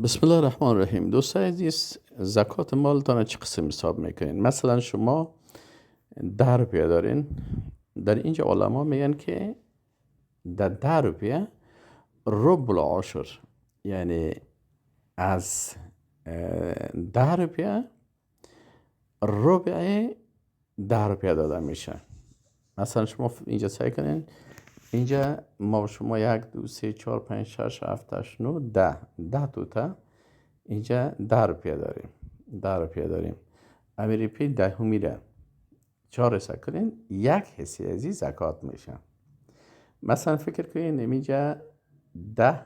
بسم الله الرحمن الرحیم. دوستان عزیز، زکات مالتان چه قسم حساب میکنین؟ مثلا شما 10 روپیه دارین. در اینجا علما میگن که در 10 روپیه ربع العشر، یعنی از 10 روپیه ربع 10 روپیه داده میشه. مثلا شما اینجا سعی کنین، اینجا ما شما 1 2 3 4 5 6 7 8 9 10 توتا اینجا 10 روپیه داریم. 10 روپیه داریم. امی روپیه دهمی میره 4 حساب کنین، 1 حصه ازی زکات میشه. مثلا فکر کنین اینجا 10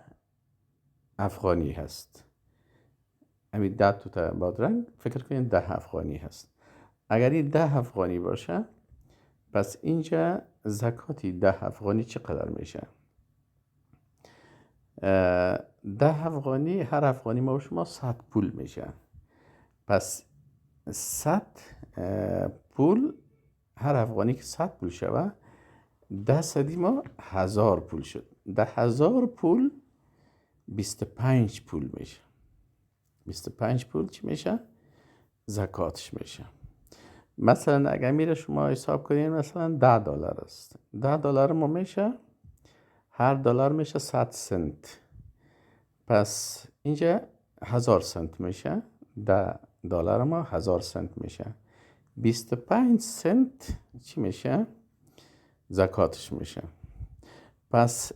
افغانی هست. امی 10 توتا بادرنگ فکر کنین 10 افغانی هست. اگر این 10 افغانی باشه، پس اینجا زکاتی 10 افغانی چقدر میشه؟ 10 افغانی، هر افغانی ما شما 100 پول میشه. پس 100 پول، هر افغانی که 100 پول شوه، 10 صدی ما 1000 پول شد. 10,000 پول 25 پول میشه. 25 پول چی میشه؟ زکاتش میشه. مثلا اگر میره شما حساب کنین، مثلا 10 دلار است. 10 دلار ما میشه، هر دلار میشه 100 سنت. پس اینجا 1000 سنت میشه. 10 دلار ما 1000 سنت میشه. 25 سنت چی میشه؟ زکاتش میشه. پس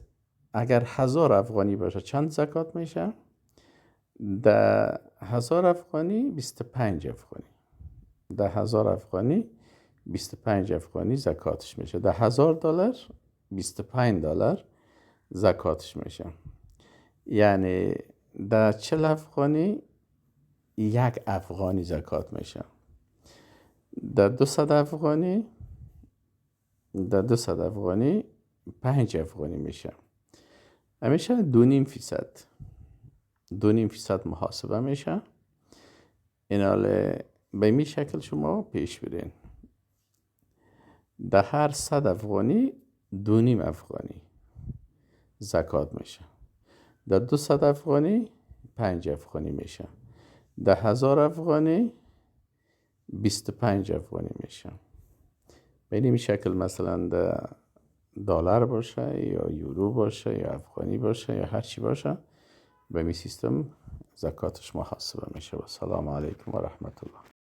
اگر 1000 افغانی باشه چند زکات میشه؟ 10,000 افغانی 25 افغانی. 10,000 افغانی 25 افغانی زکاتش میشه. 10,000 دلار 25 دلار زکاتش میشه. یعنی 40 افغانی 1 افغانی زکات میشه. 200 افغانی 5 افغانی میشه. همیشه 2.5%. 2.5% محاسبه میشه. این حاله به این شکل شما پیش برین. در هر 100 افغانی 2.5 افغانی زکات میشه. در 200 افغانی 5 افغانی میشه. در 1000 افغانی 25 افغانی میشه. به این شکل مثلا در دلار باشه یا یورو باشه یا افغانی باشه یا هر چی باشه، به این سیستم زکاتش محاسبه میشه. و السلام علیکم و رحمت الله.